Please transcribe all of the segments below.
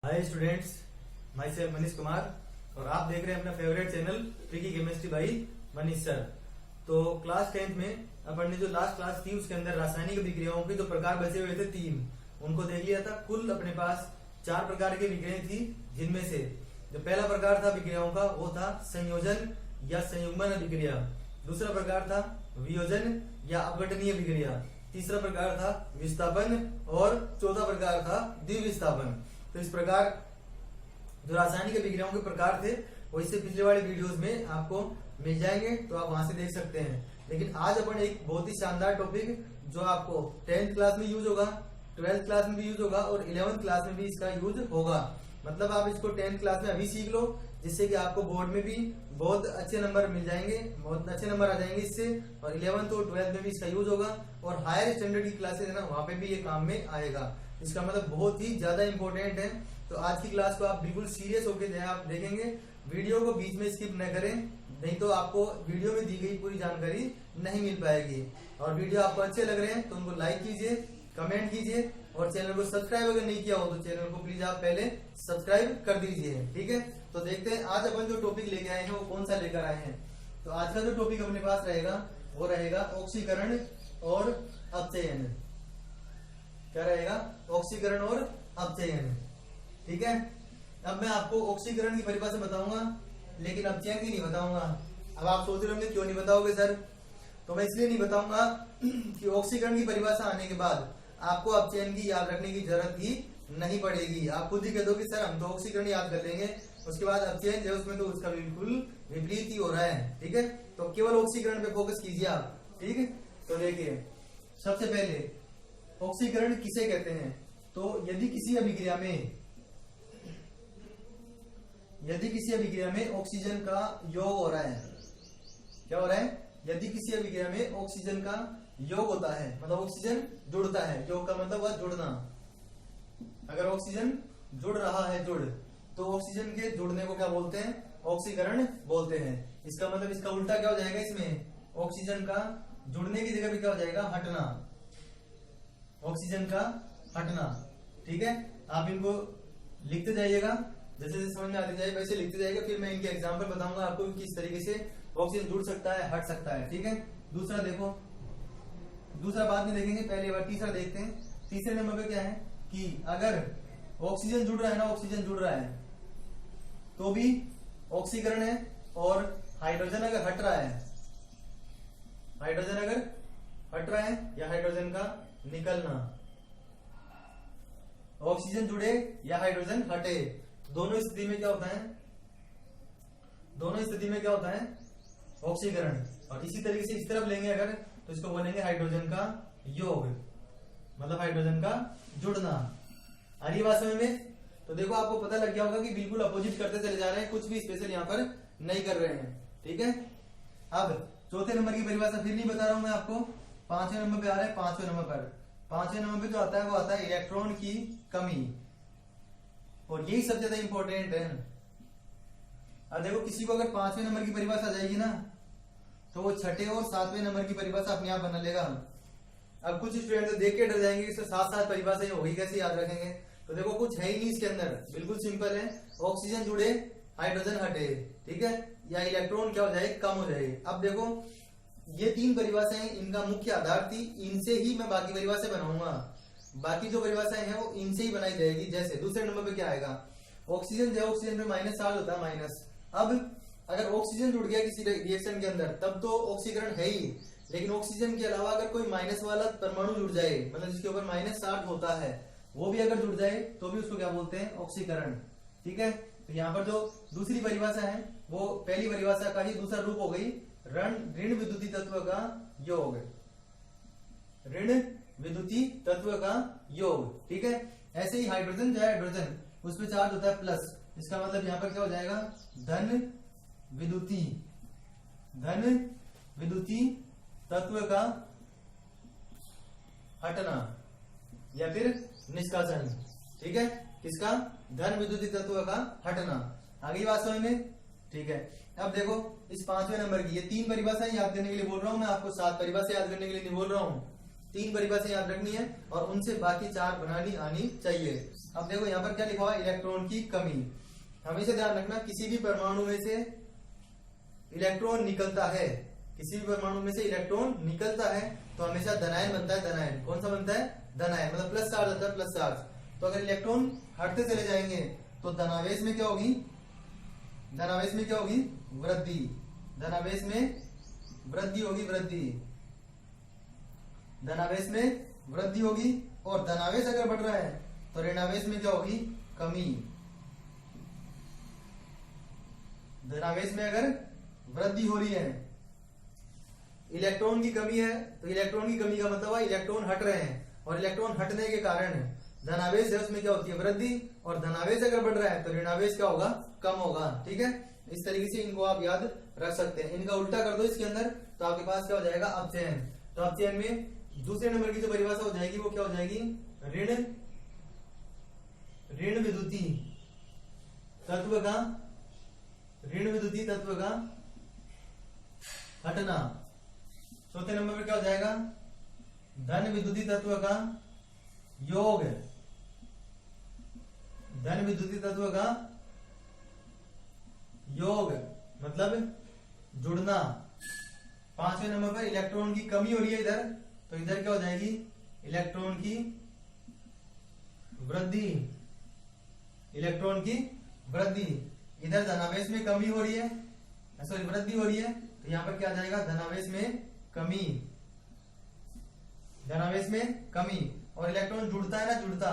Hi students, my self Manish Kumar और आप देख रहे हैं अपना favourite channel tricky chemistry by Manish sir. तो क्लास 10th में अपन ने जो लास्ट क्लास थी उसके अंदर रासायनिक विक्रियाओं के जो प्रकार बचे हुए थे 3, उनको देख लिया था। कुल अपने पास 4 प्रकार की विक्रियाएं थी, जिनमें से जो पहला प्रकार था विक्रियाओं का वो था संयोजन या संयुग्मन विक्रिया, दूसरा प्रकार था वियोजन या अपघटनीय विक्रिया, तीसरा प्रकार था विस्थापन और चौथा प्रकार था द्विविस्थापन। तो इस प्रकार जो रासायनिक विक्रियाओं के प्रकार थे वो इससे पिछले वाले वीडियोस में आपको मिल जाएंगे, तो आप वहां से देख सकते हैं। लेकिन आज अपन एक बहुत ही शानदार टॉपिक जो आपको 10th क्लास में यूज होगा, 12th क्लास में भी यूज होगा और 11th क्लास में भी इसका यूज होगा। मतलब आप इसको 10th क्लास में अभी सीख लो, जिससे कि आपको बोर्ड में भी बहुत अच्छे नंबर मिल जाएंगे, बहुत अच्छे नंबर आ जाएंगे इससे, और 11th और 12th में भी इसका यूज होगा और हायर स्टैंडर्ड की क्लासेस है ना, वहां पे भी ये काम में आएगा। इसका मतलब बहुत ही ज्यादा इंपॉर्टेंट है। तो आज की क्लास को आप बिल्कुल सीरियस होकर आप देखेंगे, वीडियो को बीच में स्किप न करें, नहीं तो आपको वीडियो में दी गई पूरी जानकारी नहीं मिल पाएगी। और वीडियो आपको अच्छे लग रहे हैं तो उनको लाइक कीजिए, कमेंट कीजिए और चैनल को सब्सक्राइब अगर नहीं किया हो तो चैनल को प्लीज आप पहले सब्सक्राइब कर दीजिए, ठीक है। तो देखते हैं आज अपन जो टॉपिक लेके आए हैं वो कौन सा लेकर आए हैं। तो आज का जो टॉपिक अपने पास रहेगा वो रहेगा ऑक्सीकरण और अपचयन। क्या रहेगा? ऑक्सीकरण और अपचयन, ठीक है। अब मैं आपको ऑक्सीकरण की परिभाषा बताऊंगा, लेकिन अपचयन की नहीं बताऊंगा। अब आप सोच रहे होंगे क्यों नहीं बताओगे सर? तो मैं इसलिए नहीं बताऊंगा कि ऑक्सीकरण की परिभाषा आने के बाद आपको अपचयन की याद रखने की जरूरत ही नहीं पड़ेगी। आप खुद ही कह दो कि सर हम तो ऑक्सीकरण याद कर लेंगे, उसके बाद अपचयन जो उसमें तो उसका बिल्कुल विपरीत ही हो रहा है, ठीक है। तो केवल ऑक्सीकरण पे फोकस कीजिए आप, ठीक है। तो देखिए, सबसे पहले ऑक्सीकरण किसे कहते हैं? तो यदि किसी अभिक्रिया में ऑक्सीजन का योग हो रहा है, क्या हो रहा है? यदि किसी अभिक्रिया में ऑक्सीजन का योग होता है, मतलब ऑक्सीजन जुड़ता है, योग का मतलब हुआ जुड़ना। अगर ऑक्सीजन जुड़ रहा है तो ऑक्सीजन के जुड़ने को क्या बोलते हैं? ऑक्सीकरण बोलते हैं। इसका मतलब इसका उल्टा क्या हो जाएगा? इसमें ऑक्सीजन का जुड़ने की जगह भी क्या हो जाएगा? हटना। ऑक्सीजन का हटना, ठीक है। आप इनको लिखते जाइएगा, जैसे जैसे समझ में आते जाए वैसे लिखते जाइएगा। फिर मैं इनके एग्जांपल बताऊंगा आपको किस तरीके से ऑक्सीजन जुड़ सकता है, हट सकता है, ठीक है। दूसरा देखो, दूसरा बाद में देखेंगे, पहले बार तीसरा देखते हैं। तीसरे नंबर पे क्या है कि अगर ऑक्सीजन जुड़ रहा है ना, ऑक्सीजन जुड़ रहा है तो भी ऑक्सीकरण है, और हाइड्रोजन अगर हट रहा है, हाइड्रोजन अगर हट रहा है या हाइड्रोजन का निकलना, ऑक्सीजन जुड़े या हाइड्रोजन हटे, दोनों स्थिति में क्या होता है? दोनों स्थिति में क्या होता है? ऑक्सीकरण। और इसी तरीके से इस तरफ लेंगे अगर, तो इसको बोलेंगे हाइड्रोजन का योग, मतलब हाइड्रोजन का जुड़ना। आ रही बात समझ में? तो देखो, आपको पता लग गया होगा कि बिल्कुल अपोजिट करते चले जा रहे हैं, कुछ भी स्पेशल यहाँ पर नहीं कर रहे हैं, ठीक है। अब चौथे नंबर की परिभाषा फिर नहीं बता रहा हूं मैं आपको, 5वें नंबर पे आ रहा है। 5वें नंबर पर, 5वें नंबर पे जो आता है वो आता है इलेक्ट्रॉन की कमी, और यही सबसे ज्यादा इंपॉर्टेंट है। अब देखो, किसी को अगर 5वें नंबर की परिभाषा आ जाएगी ना, तो वो 6ठे और 7वें नंबर की परिभाषा अपने आप बना लेगा। अब कुछ स्टूडेंट तो देख के डर जाएंगे कि 7 परिभाषा होगी, कैसे याद रखेंगे? तो देखो, कुछ है ही नहीं इसके अंदर, बिल्कुल सिंपल है। ऑक्सीजन जुड़े, हाइड्रोजन हटे, ठीक है, या इलेक्ट्रॉन क्या हो जाए? कम हो जाए। अब देखो, ये 3 परिभाषाएं इनका मुख्य आधार थी, इनसे ही मैं बाकी परिभाषाएं बनाऊंगा। बाकी जो परिभाषाएं हैं वो इनसे ही बनाई जाएगी। जैसे दूसरे नंबर पे क्या आएगा? ऑक्सीजन जो ऑक्सीजन पे माइनस चार्ज होता है, माइनस। अब अगर ऑक्सीजन जुड़ गया किसी रिएक्शन के अंदर, तब तो ऑक्सीकरण है ही, लेकिन ऑक्सीजन के अलावा अगर कोई माइनस वाला परमाणु जुड़ जाए, मतलब जिसके ऊपर माइनस चार्ज होता है, वो भी अगर जुड़ जाए तो भी उसको क्या बोलते हैं? ऑक्सीकरण, ठीक है। तो यहाँ पर जो दूसरी परिभाषा है वो पहली परिभाषा का ही दूसरा रूप हो गई, ऋण विद्युतीय तत्व का योग, ऋण विद्युतीय तत्व का योग, ठीक है। ऐसे ही हाइड्रोजन जो है, हाइड्रोजन उस पर चार्ज होता है प्लस, इसका मतलब यहाँ पर क्या हो जाएगा? धन विद्युतीय तत्व का हटना या फिर निष्कासन, ठीक है। किसका? धन विद्युतीय तत्व का हटना। आगे बात समझ में? ठीक है। अब देखो, इस 5वें नंबर की ये 3 परिभाषाएं याद करने के लिए बोल रहा हूं मैं आपको, 7 परिभाषा याद करने के लिए नहीं बोल रहा हूं। 3 परिभाषा याद रखनी है और उनसे बाकी 4 बनानी आनी चाहिए। अब देखो यहाँ पर क्या लिखा हुआ है, इलेक्ट्रॉन की कमी। हमेशा ध्यान रखना, किसी भी परमाणु में से इलेक्ट्रॉन निकलता है, किसी भी परमाणु में से इलेक्ट्रॉन निकलता है तो हमेशा धनायन बनता है। धनायन कौन सा बनता है, धनायन, मतलब प्लस चार्ज आता है, प्लस चार्ज। तो अगर इलेक्ट्रॉन हटते चले जाएंगे तो धनावेश में क्या होगी, धनावेश में क्या होगी, वृद्धि। धनावेश में वृद्धि होगी, वृद्धि, धनावेश में वृद्धि होगी। और धनावेश अगर बढ़ रहा है तो ऋणावेश में क्या होगी, कमी। धनावेश में अगर वृद्धि हो रही है, इलेक्ट्रॉन की कमी है तो इलेक्ट्रॉन की कमी का मतलब है इलेक्ट्रॉन हट रहे हैं, और इलेक्ट्रॉन हटने के कारण धनावेश है उसमें क्या होती है, वृद्धि। और धनावेश अगर बढ़ रहा है तो ऋणावेश क्या होगा, कम होगा। ठीक है, इस तरीके से इनको आप याद रख सकते हैं। इनका उल्टा कर दो इसके अंदर तो आपके पास क्या हो जाएगा, अपचयन। तो अपचयन में दूसरे नंबर की जो परिभाषा हो जाएगी वो क्या हो जाएगी, ऋण विद्युतीय तत्व का, ऋण विद्युतीय तत्व का हटना। चौथे नंबर पर क्या हो जाएगा, धन विद्युतीय तत्व का योग, धन विद्युतीय तत्व का योग मतलब जुड़ना। पांचवें नंबर पर इलेक्ट्रॉन की कमी हो रही है इधर, तो इधर क्या हो जाएगी, इलेक्ट्रॉन की वृद्धि, इलेक्ट्रॉन की वृद्धि। इधर धनावेश में कमी हो रही है, सॉरी वृद्धि हो रही है, तो यहां पर क्या आ जाएगा, धनावेश में कमी, धनावेश में कमी। और इलेक्ट्रॉन जुड़ता है ना, जुड़ता,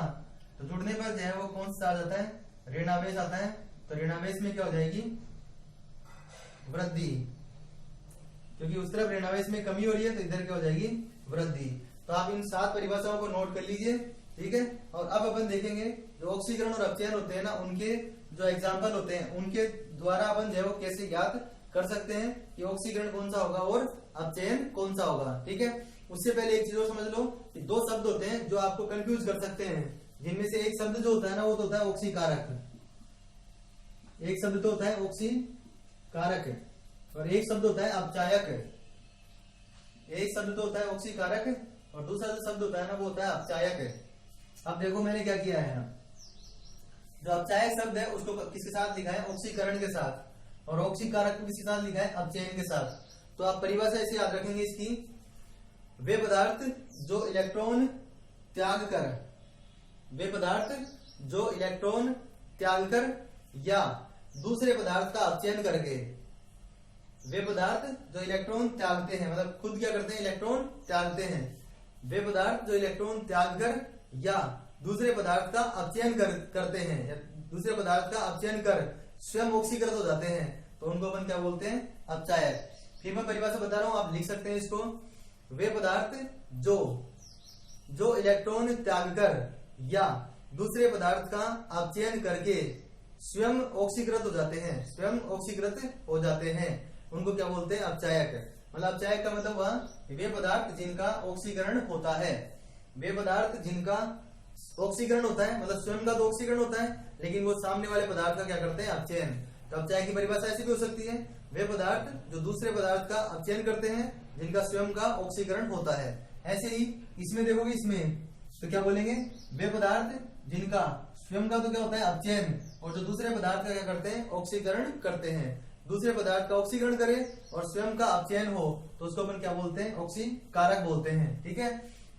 तो जुड़ने पर जो है वो कौन सा चार्ज आता है, ऋणावेश आता है। तो ऋणावेश में क्या हो जाएगी, वृद्धि, क्योंकि उस तरफ ऋणावेश में कमी हो रही है तो इधर क्या हो जाएगी, वृद्धि। तो आप इन 7 परिभाषाओं को नोट कर लीजिए। ठीक है, और अब अपन देखेंगे जो ऑक्सीकरण और अपचयन होते हैं ना, उनके जो एग्जाम्पल होते हैं उनके द्वारा अपन जो है वो कैसे याद कर सकते हैं कि ऑक्सीकरण कौन सा होगा और अपचयन कौन सा होगा। ठीक है, उससे पहले एक चीज और समझ लो कि 2 शब्द होते हैं जो आपको कंफ्यूज कर सकते हैं, जिनमें से एक शब्द जो होता है ना वो तो होता है ऑक्सीकारक, एक शब्द तो होता है ऑक्सीकारक और एक शब्द होता है अपचायक। एक शब्द तो होता है ऑक्सीकारक और दूसरा जो शब्द होता है ना वो होता है अपचायक। अब देखो मैंने क्या किया है, जो अपचायक शब्द है उसको किसके साथ लिखा है, ऑक्सीकरण के साथ, और ऑक्सीकारक को किसके साथ लिखा है, अपचयन के साथ। तो आप परिभाषा ऐसे याद रखेंगे इसकी, वे पदार्थ जो इलेक्ट्रॉन त्याग कर, वे पदार्थ जो इलेक्ट्रॉन त्याग कर या दूसरे पदार्थ का अपचयन करके, वे पदार्थ जो इलेक्ट्रॉन त्यागते हैं, मतलब खुद क्या करते हैं, इलेक्ट्रॉन त्यागते हैं। वे पदार्थ जो इलेक्ट्रॉन त्याग कर या दूसरे पदार्थ का अपचयन करते हैं, या दूसरे पदार्थ का अपचयन कर स्वयं ऑक्सीकृत हो जाते हैं, तो उनको अपन क्या बोलते हैं, अपचायक। फिर मैं परिभाषा बता रहा हूं, आप लिख सकते हैं इसको, वे पदार्थ जो इलेक्ट्रॉन त्याग कर या दूसरे पदार्थ का अपचयन करके स्वयं ऑक्सीकृत हो जाते हैं, स्वयं ऑक्सीकृत हो जाते हैं, उनको क्या बोलते हैं, अपचायक। मतलब अपचायक का मतलब हुआ वे पदार्थ जिनका ऑक्सीकरण होता है, वे पदार्थ जिनका ऑक्सीकरण होता है, मतलब स्वयं का तो ऑक्सीकरण होता है लेकिन वो सामने वाले पदार्थ का क्या करते हैं, अपचयन। तो अपचायक की परिभाषा ऐसी भी हो सकती है, वे पदार्थ जो दूसरे पदार्थ का अपचयन करते हैं जिनका स्वयं का ऑक्सीकरण होता है। ऐसे ही इसमें देखोगे, इसमें तो क्या बोलेंगे, वे पदार्थ जिनका स्वयं का तो क्या होता है, अपचयन, और जो दूसरे पदार्थ का क्या करते हैं, ऑक्सीकरण करते हैं। दूसरे पदार्थ का ऑक्सीकरण करे और स्वयं का अपचयन हो तो उसको अपन क्या बोलते हैं, ऑक्सीकारक बोलते हैं। ठीक है,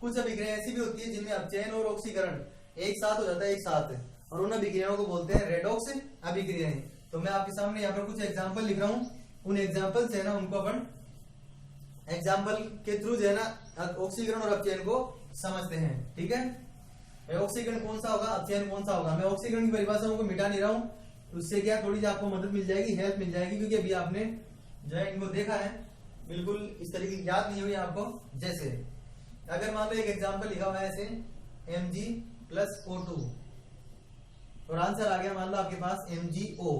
कुछ अभिक्रियाएं ऐसी भी होती है जिनमें अपचयन और ऑक्सीकरण एक साथ हो जाता है, एक साथ, और उन अभिक्रियाओं को बोलते हैं रेडॉक्स अभिक्रियाएं। तो मैं आपके सामने यहाँ पर कुछ एग्जाम्पल लिख रहा हूँ, उन एग्जाम्पल से ना उनको अपन एग्जाम्पल के थ्रू जो है ना ऑक्सीकरण और अपचयन को समझते हैं। ठीक है, ऑक्सीकरण कौन सा होगा, अपचयन कौन सा होगा। मैं ऑक्सीकरण की परिभाषाओं को मिटा नहीं रहा हूँ, उससे क्या थोड़ी सी आपको मदद मिल जाएगी, हेल्प मिल जाएगी, क्योंकि अभी आपने जो है इनको देखा है, बिल्कुल इस तरीके की याद नहीं हुई आपको। जैसे अगर मान लो एक एग्जाम्पल लिखा हुआ है ऐसे Mg+O2 और आंसर आ गया मान लो आपके पास MgO,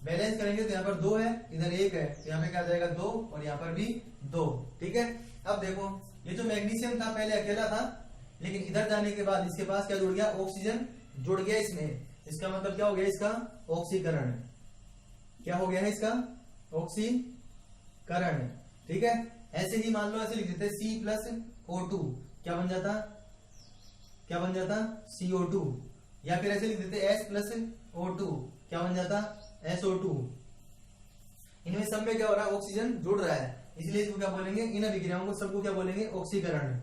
बैलेंस करेंगे तो यहाँ पर 2 है, इधर 1 है, तो यहाँ पे क्या जाएगा 2 और यहाँ पर भी 2। ठीक है, अब देखो ये जो मैग्नीशियम था पहले अकेला था, लेकिन इधर जाने के बाद इसके पास क्या जुड़ गया, ऑक्सीजन जुड़ गया इसमें। इसका मतलब क्या हो गया, इसका ऑक्सीकरण। क्या हो गया है इसका, ऑक्सीकरण। ठीक है, ऐसे ही मान लो ऐसे लिख देते हैं C+O2, क्या बन जाता, क्या बन जाता, CO2। या फिर ऐसे लिख देते H प्लस O2, क्या बन जाता, SO2। इनमें सब में क्या हो रहा है, ऑक्सीजन जुड़ रहा है, इसलिए इसको क्या बोलेंगे, इन अभिक्रियाओं को सबको क्या बोलेंगे, ऑक्सीकरण।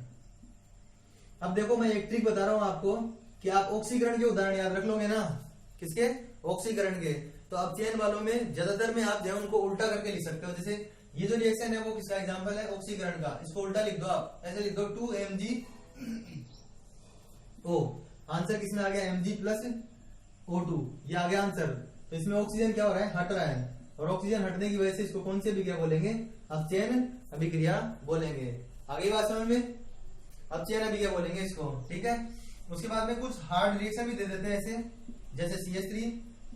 अब देखो मैं एक ट्रिक बता रहा हूं आपको कि आप ऑक्सीकरण के उदाहरण याद रख लोगे ना, किसके, ऑक्सीकरण के। तो अब चेन वालों में ज्यादातर में आप जो है उनको उल्टा करके लिख सकते हो। जैसे ये जो रिएक्शन है वो किसका एग्जांपल है, ऑक्सीकरण का। इसको उल्टा लिख दो आप, ऐसे लिख दो 2MgO। आंसर किसमें आ गया, Mg प्लस O2, ये आ गया आंसर। तो इसमें ऑक्सीजन क्या हो रहा है, हट रहा है, और ऑक्सीजन हटने की वजह से इसको कौन सी अभिक्रिया बोलेंगे, अब चेन अभिक्रिया बोलेंगे। आगे बात समझ में, अब चेन अभिक्रिया बोलेंगे इसको, ठीक है। उसके बाद में कुछ हार्ड रिएक्शन भी दे देते हैं ऐसे, जैसे CH3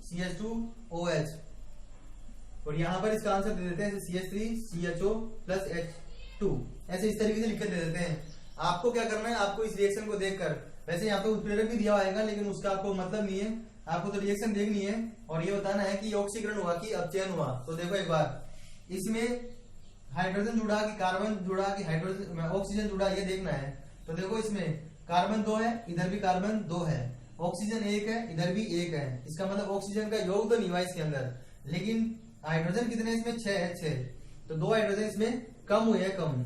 CH2 OH, और यहां पर इसका आंसर दे देते हैं CH3 CHO प्लस H2, ऐसे इस तरीके से लिख के दे देते हैं। आपको क्या करना है, आपको इस रिएक्शन को देखकर, वैसे यहाँ पे उत्प्रेरक भी दिया होगा लेकिन उसका आपको मतलब नहीं है, आपको तो रिएक्शन देखनी है और ये बताना है कि ऑक्सीकरण हुआ कि अपचयन हुआ। तो देखो एक बार, इसमें हाइड्रोजन जुड़ा कि कार्बन जुड़ा कि हाइड्रोजन ऑक्सीजन जुड़ा, ये देखना है। तो देखो इसमें कार्बन 2 है, इधर भी कार्बन 2 है, ऑक्सीजन 1 है, इधर भी 1 है, इसका मतलब ऑक्सीजन का योग तो नहीं हुआ इसके अंदर, लेकिन हाइड्रोजन कितने इसमें 6 है, 6। तो 2 हाइड्रोजन इसमें कम हुए हैं, कम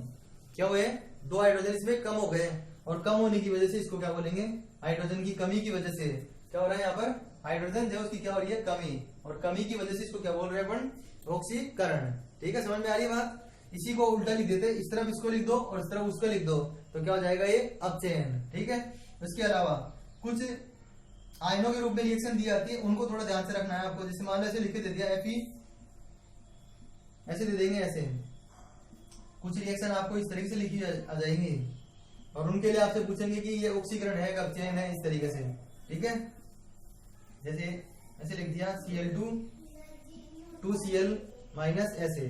क्या हुए, 2 हाइड्रोजन इसमें कम हो गए, और कम होने की वजह से इसको क्या बोलेंगे, हाइड्रोजन की कमी की वजह से क्या हो रहा है, यहाँ पर हाइड्रोजन जो उसकी क्या हो रही है, कमी, और कमी की वजह से इसको क्या बोल रहे हैं अपन, ऑक्सीकरण। ठीक है, समझ में आ रही है बात। इसी को उल्टा लिख देते, इस तरफ इसको लिख दो और इस तरफ उसको लिख दो, तो क्या हो जाएगा, ये अपचयन। ठीक है, इसके अलावा कुछ आयनों के रूप में रिएक्शन दी जाती है, उनको थोड़ा ध्यान से रखना है आपको। जैसे मान लो ऐसे लिख के दे दिया Fe, ऐसे दे देंगे, ऐसे कुछ रिएक्शन आपको इस तरीके से लिखी आ जाएंगी, और उनके लिए आपसे पूछेंगे कि ये ऑक्सीकरण है, अपचयन है, इस तरीके से। ठीक है, जैसे ऐसे लिख दिया Cl2 2Cl माइनस, ऐसे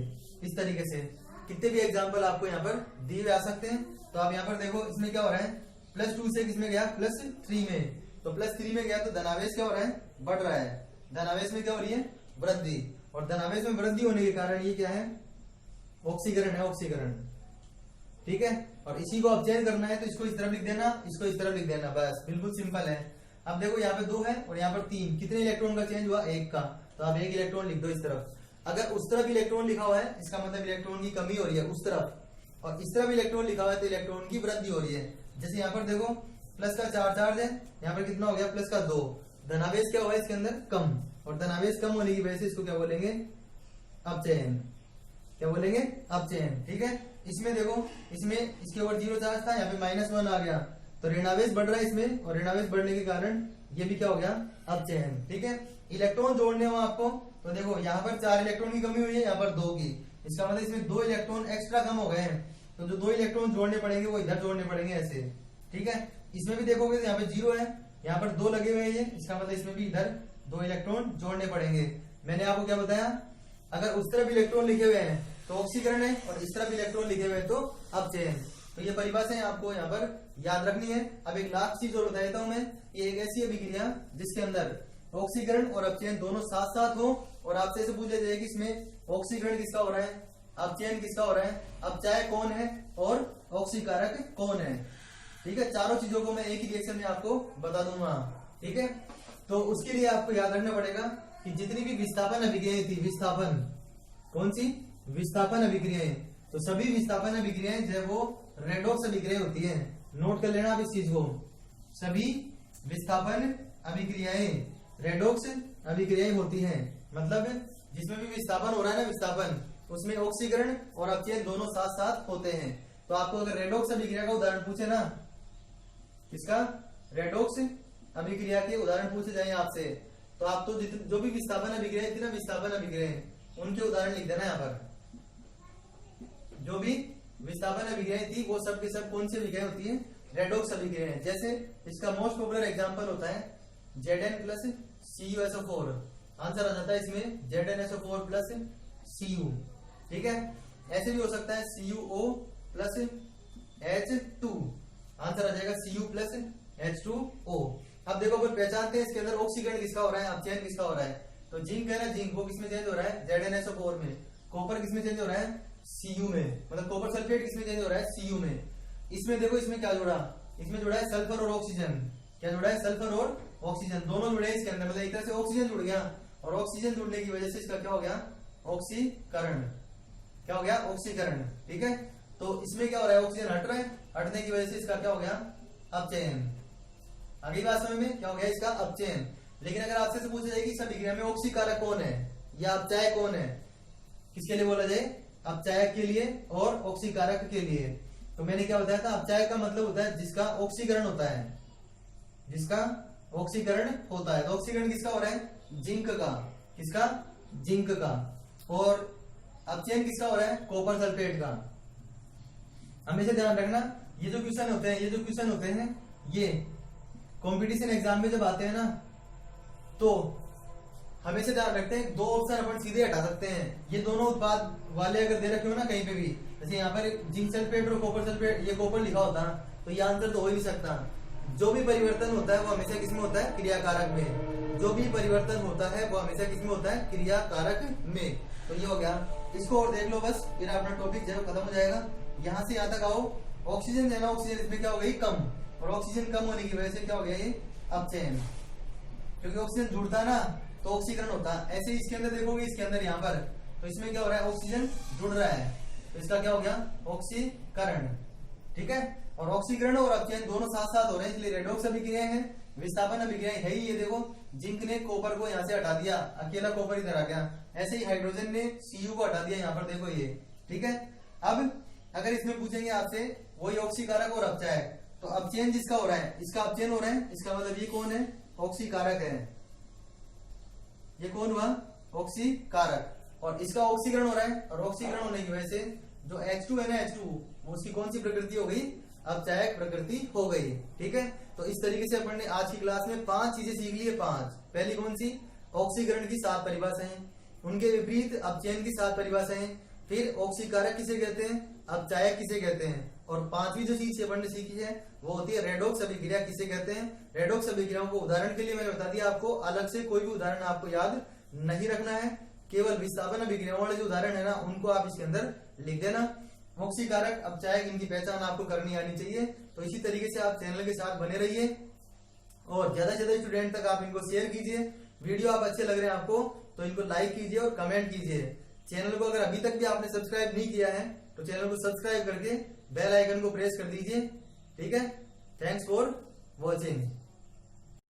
इस तरीके से। कितने भी एग्जाम्पल आपको यहाँ पर दिए हुए आ सकते हैं। तो आप यहाँ पर देखो, इसमें क्या हो रहा है, +2 से किसमें गया, +3 में। तो +3 में गया तो धनावेश क्या हो रहा है, बढ़ रहा है, धनावेश में क्या हो रही है, वृद्धि, और धनावेश में वृद्धि होने के कारण ये क्या है, ऑक्सीकरण है, ऑक्सीकरण। ठीक है, और इसी को अपचयन करना है तो इसको इस तरफ लिख देना, इसको इस तरफ लिख देना, बस बिल्कुल सिंपल है। अब देखो यहाँ पे 2 है और यहाँ पर 3, कितने इलेक्ट्रॉन का चेंज हुआ, 1 का, तो आप 1 इलेक्ट्रॉन लिख दो इस तरफ। अगर उस तरफ इलेक्ट्रॉन लिखा हुआ है, इसका मतलब इलेक्ट्रॉन की कमी हो रही है उस तरफ, और इस तरफ इलेक्ट्रॉन लिखा हुआ है तो इलेक्ट्रॉन की वृद्धि हो रही है। जैसे यहाँ पर देखो प्लस का 4 चार्ज है, यहाँ पर कितना हो गया, प्लस का 2, धनावेश क्या हुआ है इसके अंदर, कम, और धनावेश कम होने की वजह से इसको क्या बोलेंगे, अपचयन। क्या बोलेंगे, अपचयन। ठीक है, इसमें देखो, इसमें इसके ऊपर 0 चार्ज था, यहाँ पे -1 आ गया, तो ऋणावेश बढ़ रहा है इसमें, और ऋणावेश बढ़ने के कारण ये भी क्या हो गया, अपचयन। ठीक है, इलेक्ट्रॉन जोड़ने हो आपको, तो देखो यहाँ पर 4 इलेक्ट्रॉन की कमी हुई है, यहाँ पर 2 की, इसका मतलब इसमें 2 इलेक्ट्रॉन एक्स्ट्रा कम हो गए हैं, तो जो 2 इलेक्ट्रॉन जोड़ने पड़ेंगे वो इधर जोड़ने पड़ेंगे, ऐसे। ठीक है, इसमें भी देखोगे तो यहाँ पे 0 है, यहाँ पर 2 लगे हुए हैं, इसका मतलब इसमें भी इधर 2 इलेक्ट्रॉन जोड़ने पड़ेंगे। मैंने आपको क्या बताया, अगर उस तरफ इलेक्ट्रॉन लिखे हुए हैं तो ऑक्सीकरण है, और इस तरफ इलेक्ट्रॉन लिखे हुए हैं तो अपचयन। तो ये परिभाषाएं आपको यहाँ पर याद रखनी है। अब एक लास्ट चीज और बता देता हूं मैं, ये एक ऐसी अभिक्रिया जिसके अंदर ऑक्सीकरण और अपचयन दोनों साथ साथ हो, और आपसे ऐसे पूछ लिया जाए कि इसमें ऑक्सीकरण किसका हो रहा है, अपचयन किसका हो रहा है, अपचय कौन है और ऑक्सीकारक कौन है। ठीक है, चारों चीजों को मैं एक ही रिएक्शन में आपको बता दूंगा। ठीक है, तो उसके लिए आपको याद रखना पड़ेगा कि जितनी भी विस्थापन अभिक्रियाएं थी, विस्थापन, कौन सी, विस्थापन अभिक्रियाएं, तो सभी विस्थापन अभिक्रियाएं जो वो रेडॉक्स अभिक्रिया होती है। नोट कर लेना आप इस चीज को, सभी विस्थापन अभिक्रियाएं रेडॉक्स अभिक्रियाएं होती हैं, मतलब जिसमें भी विस्थापन हो रहा है ना, विस्थापन, उसमें ऑक्सीकरण और अपचयन दोनों साथ साथ होते हैं। तो आपको अगर रेडॉक्स अभिक्रिया का उदाहरण पूछे ना, किसका, रेडॉक्स अभिक्रिया के उदाहरण पूछे जाए आपसे, तो आप तो जो भी विस्थापन अभिक्रिया थी ना, विस्थापन अभिक्रिया, उनके उदाहरण लिख देना यहाँ पर। जो भी विस्थापन अभिक्रियाएं थी वो सब के सब कौन सी अभिक्रियाएं होती है, रेडॉक्स अभिक्रियाएं। जैसे इसका मोस्ट पॉपुलर एग्जांपल होता है Zn प्लस CuSO4, आंसर आ जाता है इसमें ZnSO4 प्लस Cu। ठीक है, ऐसे भी हो सकता है CuO प्लस H2, आंसर आ जाएगा Cu प्लस H2O। अब देखो अपन पहचानते हैं इसके अंदर ऑक्सीकरण किसका हो रहा है, अपचयन किसका हो रहा है। तो जिंक है ना, जिंक वो किसमें चेंज हो रहा है, ZnSO4 में। कॉपर किसमें चेंज हो रहा है, Cu में, मतलब कॉपर सल्फेट किसमें चेंज हो रहा है, Cu में। इसमें देखो इसमें क्या जुड़ा, इसमें जुड़ा है सल्फर और ऑक्सीजन। क्या जुड़ा है? सल्फर और ऑक्सीजन दोनों जुड़े हैं इसके अंदर, मतलब एक तरह से ऑक्सीजन जुड़ गया और ऑक्सीजन जुड़ने की वजह से इसका क्या हो गया? ऑक्सीकरण। क्या हो गया? ऑक्सीकरण। ठीक है, तो इसमें क्या हो रहा है? ऑक्सीजन हट रहा है, हटने की वजह से इसका क्या हो गया? अपचयन। अगली बात समझ में, क्या हो गया? इसका अपचयन। लेकिन अगर आपसे से पूछा जाए कि इस अभिक्रिया में ऑक्सीकारक कौन है या अपचायक कौन है, किसके लिए बोला जाए? अपचायक के लिए और ऑक्सीकारक के लिए। तो मैंने क्या बताया था? अपचायक का मतलब होता है जिसका ऑक्सीकरण होता है, जिसका ऑक्सीकरण होता है। तो ऑक्सीकरण किसका हो रहा है? जिंक का। किसका? जिंक का। और अपचयन किसका हो रहा है? कॉपर सल्फेट का। हमेशा ध्यान रखना, ये जो क्वेश्चन होते हैं ये कंपटीशन एग्जाम में जब आते हैं ना, तो हमेशा ध्यान रखते हैं दो ऑप्शन अपन सीधे हटा सकते हैं। ये दोनों उत्पाद वाले अगर दे रखे हो ना कहीं पे भी, जैसे यहाँ पर जिंक सल्फेट और कॉपर सल्फेट, ये कॉपर लिखा होता ना, तो ये आंसर तो हो ही नहीं सकता। जो भी परिवर्तन होता है वो हमेशा किसमें होता है? क्रियाकारक में। जो भी परिवर्तन होता है वो हमेशा किसमें होता है? क्रियाकारक में। तो ये हो गया, इसको और देख लो बस, फिर अपना टॉपिक जो खत्म हो जाएगा। यहाँ से यहाँ तक आओ, ऑक्सीजन देना, ऑक्सीजन इसमें क्या हो गई? कम। और ऑक्सीजन कम होने की वजह से क्या हो गया? ये अपचयन। क्योंकि ऑक्सीजन जुड़ता है ना तो ऑक्सीकरण होता है। ऐसे इसके अंदर देखोगे, इसके अंदर यहाँ पर, तो इसमें क्या हो रहा है? ऑक्सीजन जुड़ रहा है, तो इसका क्या हो गया? ऑक्सीकरण। ठीक है, और ऑक्सीकरण और अपचयन दोनों साथ साथ हो रहे हैं, इसलिए रेडॉक्स अभिक्रियाएं हैं, विस्थापन अभिक्रियाएं है ही। ये देखो, जिंक ने कॉपर को यहाँ से हटा दिया, अकेला कॉपर इधर आ गया। ऐसे ही हाइड्रोजन ने Cu को हटा दिया, यहाँ पर देखो ये। ठीक है, अब अगर इसमें पूछेंगे आपसे वही ऑक्सीकारक और अपचायक, तो अपचयन जिसका हो रहा है, इसका अपचयन हो रहा है, इसका मतलब ये कौन है? ऑक्सीकारक है। ये कौन हुआ? ऑक्सीकारक। और इसका ऑक्सीकरण हो रहा है, और ऑक्सीकरण होने की वजह से जो H2 है ना, H2, वो उसकी कौन सी प्रकृति हो गई? अपचायक प्रकृति हो गई। ठीक है, तो इस तरीके से अपन ने आज की क्लास में 5 चीजें सीख ली है। 5 पहली कौन सी? ऑक्सीकरण की 7 परिभाषाएं, उनके विपरीत अपचयन की 7 परिभाषाएं, फिर ऑक्सीकारक किसे कहते हैं, अपचायक किसे कहते हैं, और 5वीं जो चीज अपन ने सीखी है वो होती है रेडॉक्स अभिक्रिया किसे कहते हैं। रेडॉक्स अभिक्रियाओं को उदाहरण के लिए मैंने बता दिया आपको, अलग से कोई भी उदाहरण आपको याद नहीं रखना है, केवल विस्थापन अभिक्रियाओं वाले जो उदाहरण है ना उनको आप इसके अंदर लिख देना। ऑक्सीकारक, अपचायक, इनकी पहचान आपको करनी आनी चाहिए। तो इसी तरीके से आप चैनल के साथ बने रहिए और ज्यादा से ज्यादा स्टूडेंट तक आप इनको शेयर कीजिए। वीडियो आप अच्छे लग रहे हैं आपको तो इनको लाइक कीजिए और कमेंट कीजिए। चैनल को अगर अभी तक भी आपने सब्सक्राइब नहीं किया है तो चैनल को सब्सक्राइब करके बेल आइकन को प्रेस कर दीजिए। ठीक है, थैंक्स फॉर वॉचिंग।